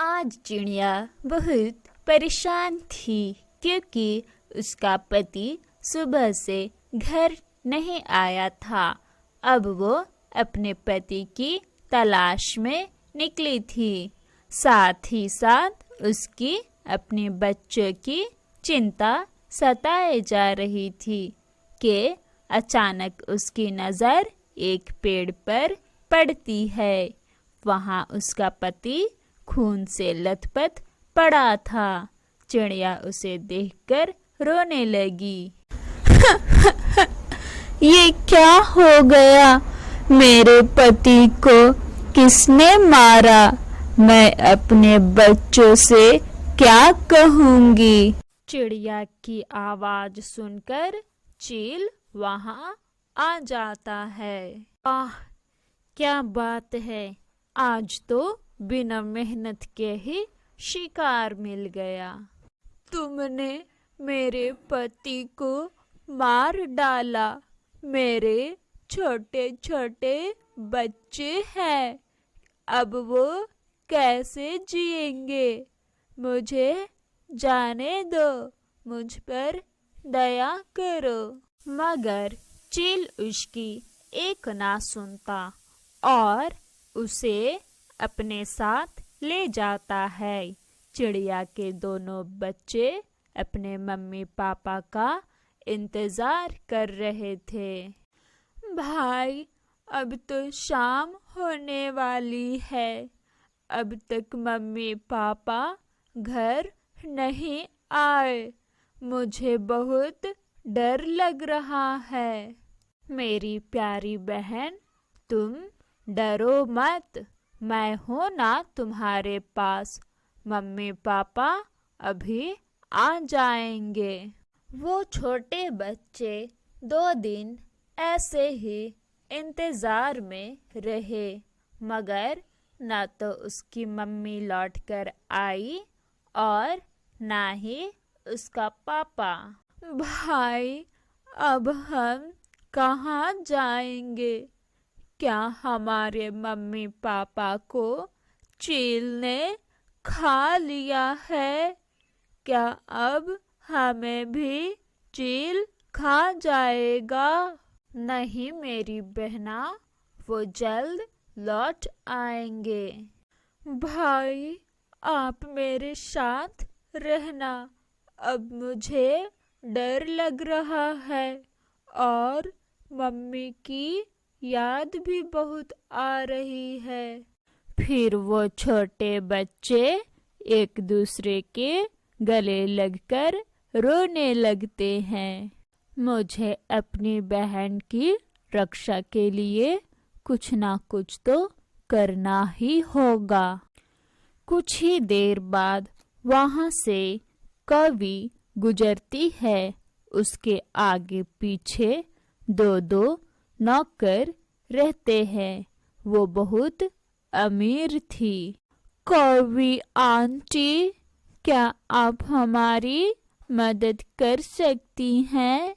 आज चिड़िया बहुत परेशान थी क्योंकि उसका पति सुबह से घर नहीं आया था। अब वो अपने पति की तलाश में निकली थी। साथ ही साथ उसकी अपने बच्चों की चिंता सताए जा रही थी कि अचानक उसकी नज़र एक पेड़ पर पड़ती है। वहाँ उसका पति खून से लथपथ पड़ा था। चिड़िया उसे देखकर रोने लगी। ये क्या हो गया? मेरे पति को किसने मारा? मैं अपने बच्चों से क्या कहूँगी? चिड़िया की आवाज सुनकर चील वहाँ आ जाता है। आह, क्या बात है, आज तो बिना मेहनत के ही शिकार मिल गया। तुमने मेरे पति को मार डाला। मेरे छोटे छोटे बच्चे हैं, अब वो कैसे जिएंगे? मुझे जाने दो, मुझ पर दया करो। मगर चील उसकी एक ना सुनता और उसे अपने साथ ले जाता है। चिड़िया के दोनों बच्चे अपने मम्मी पापा का इंतजार कर रहे थे। भाई, अब तो शाम होने वाली है, अब तक मम्मी पापा घर नहीं आए। मुझे बहुत डर लग रहा है। मेरी प्यारी बहन, तुम डरो मत, मैं हूं ना तुम्हारे पास। मम्मी पापा अभी आ जाएंगे। वो छोटे बच्चे 2 दिन ऐसे ही इंतजार में रहे, मगर ना तो उसकी मम्मी लौटकर आई और ना ही उसका पापा। भाई, अब हम कहाँ जाएंगे? क्या हमारे मम्मी पापा को चील ने खा लिया है? क्या अब हमें भी चील खा जाएगा? नहीं मेरी बहना, वो जल्द लौट आएंगे। भाई, आप मेरे साथ रहना, अब मुझे डर लग रहा है और मम्मी की याद भी बहुत आ रही है। फिर वो छोटे बच्चे एक दूसरे के गले लगकर रोने लगते हैं। मुझे अपनी बहन की रक्षा के लिए कुछ ना कुछ तो करना ही होगा। कुछ ही देर बाद वहां से कौवी गुजरती है। उसके आगे पीछे 2-2 नौकर रहते हैं। वो बहुत अमीर थी। कौवी आंटी, क्या आप हमारी मदद कर सकती हैं?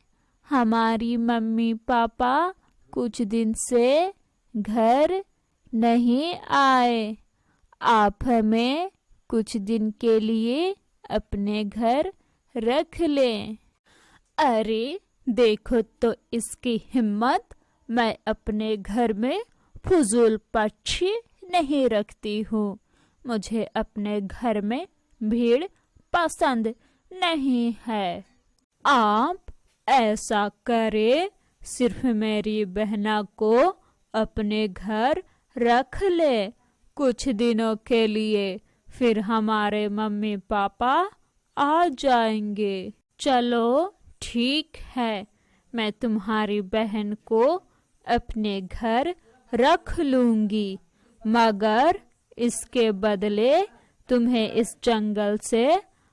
हमारी मम्मी पापा कुछ दिन से घर नहीं आए। आप हमें कुछ दिन के लिए अपने घर रख लें। अरे देखो तो इसकी हिम्मत, मैं अपने घर में फजूल पक्षी नहीं रखती हूँ। मुझे अपने घर में भीड़ पसंद नहीं है। आप ऐसा करे, सिर्फ मेरी बहना को अपने घर रख ले कुछ दिनों के लिए, फिर हमारे मम्मी पापा आ जाएंगे। चलो ठीक है, मैं तुम्हारी बहन को अपने घर रख लूंगी, मगर इसके बदले तुम्हें इस जंगल से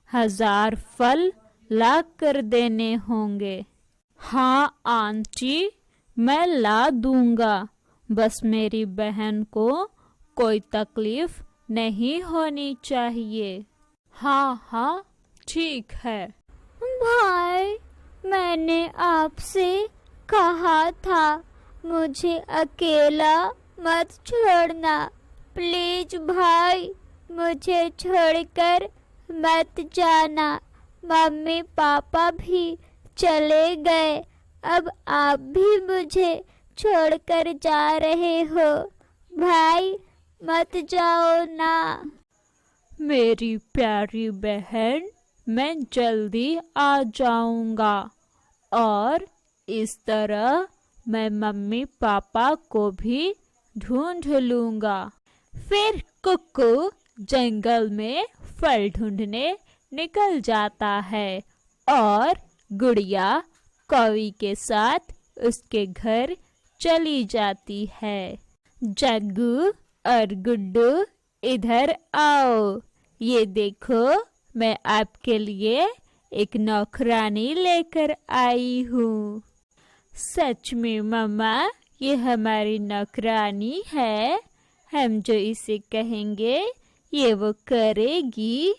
1000 फल ला कर देने होंगे। हाँ आंटी, मैं ला दूंगा, बस मेरी बहन को कोई तकलीफ नहीं होनी चाहिए। हाँ हाँ ठीक है। भाई, मैंने आपसे कहा था मुझे अकेला मत छोड़ना। प्लीज भाई, मुझे छोड़कर मत जाना। मम्मी पापा भी चले गए, अब आप भी मुझे छोड़कर जा रहे हो। भाई मत जाओ ना। मेरी प्यारी बहन, मैं जल्दी आ जाऊंगा और इस तरह मैं मम्मी पापा को भी ढूंढ लूंगा। फिर कुक्कू जंगल में फल ढूंढने निकल जाता है और गुड़िया कौवी के साथ उसके घर चली जाती है। जग्गू और गुड्डू इधर आओ, ये देखो मैं आपके लिए एक नौकरानी लेकर आई हूँ। सच में मम्मा, ये हमारी नौकरानी है, हम जो इसे कहेंगे ये वो करेगी।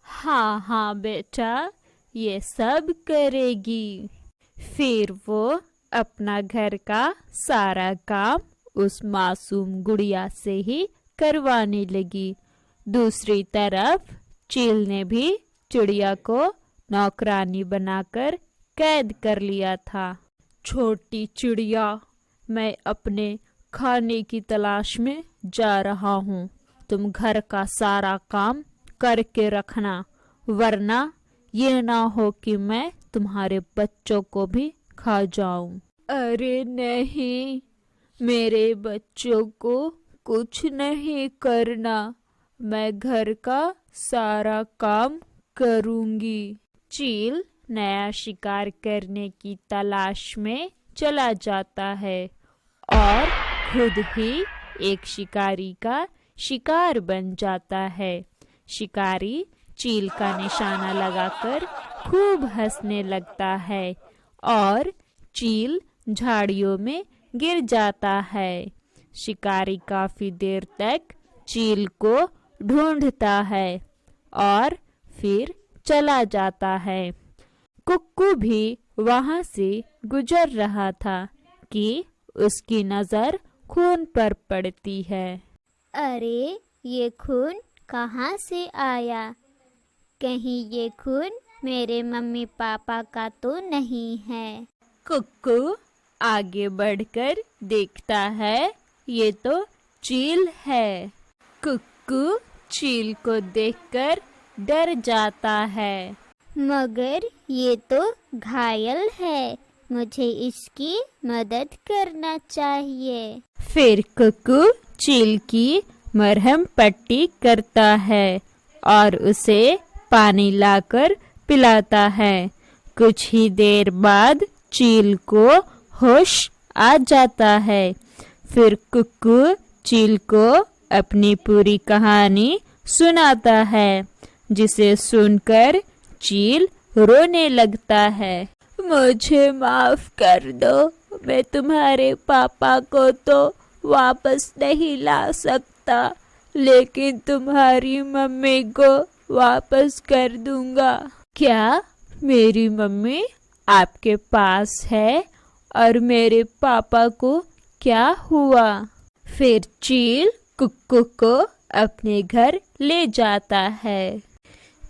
हाँ हाँ बेटा, ये सब करेगी। फिर वो अपना घर का सारा काम उस मासूम गुड़िया से ही करवाने लगी। दूसरी तरफ चील ने भी चिड़िया को नौकरानी बनाकर कैद कर लिया था। छोटी चिड़िया, मैं अपने खाने की तलाश में जा रहा हूँ, तुम घर का सारा काम करके रखना, वरना ये ना हो कि मैं तुम्हारे बच्चों को भी खा जाऊं। अरे नहीं, मेरे बच्चों को कुछ नहीं करना, मैं घर का सारा काम करूंगी। चील नया शिकार करने की तलाश में चला जाता है और खुद ही एक शिकारी का शिकार बन जाता है। शिकारी चील का निशाना लगाकर खूब हंसने लगता है और चील झाड़ियों में गिर जाता है। शिकारी काफी देर तक चील को ढूंढता है और फिर चला जाता है। कुक्कू भी वहां से गुजर रहा था कि उसकी नजर खून पर पड़ती है। अरे ये खून कहाँ से आया? कहीं ये खून मेरे मम्मी पापा का तो नहीं है। कुक्कू आगे बढ़कर देखता है, ये तो चील है। कुक्कू चील को देखकर डर जाता है। मगर ये तो घायल है, मुझे इसकी मदद करना चाहिए। फिर कुक्कू चील की मरहम पट्टी करता है और उसे पानी लाकर पिलाता है। कुछ ही देर बाद चील को होश आ जाता है। फिर कुक्कू चील को अपनी पूरी कहानी सुनाता है, जिसे सुनकर चील रोने लगता है। मुझे माफ कर दो, मैं तुम्हारे पापा को तो वापस नहीं ला सकता, लेकिन तुम्हारी मम्मी को वापस कर दूंगा। क्या मेरी मम्मी आपके पास है और मेरे पापा को क्या हुआ? फिर चील कुक्कू को अपने घर ले जाता है।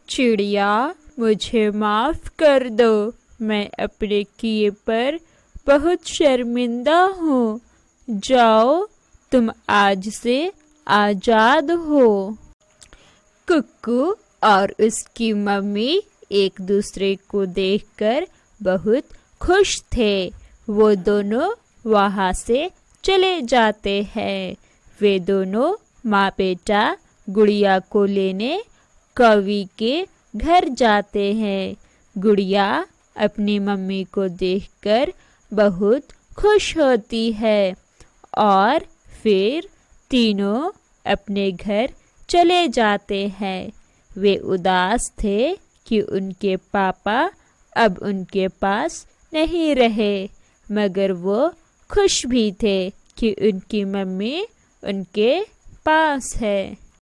चिड़िया, मुझे माफ कर दो, मैं अपने किए पर बहुत शर्मिंदा हूँ। जाओ, तुम आज से आजाद हो। कुक्कू और उसकी मम्मी एक दूसरे को देखकर बहुत खुश थे। वो दोनों वहाँ से चले जाते हैं। वे दोनों माँ बेटा गुड़िया को लेने कौवी के घर जाते हैं। गुड़िया अपनी मम्मी को देखकर बहुत खुश होती है और फिर तीनों अपने घर चले जाते हैं। वे उदास थे कि उनके पापा अब उनके पास नहीं रहे, मगर वो खुश भी थे कि उनकी मम्मी उनके पास है।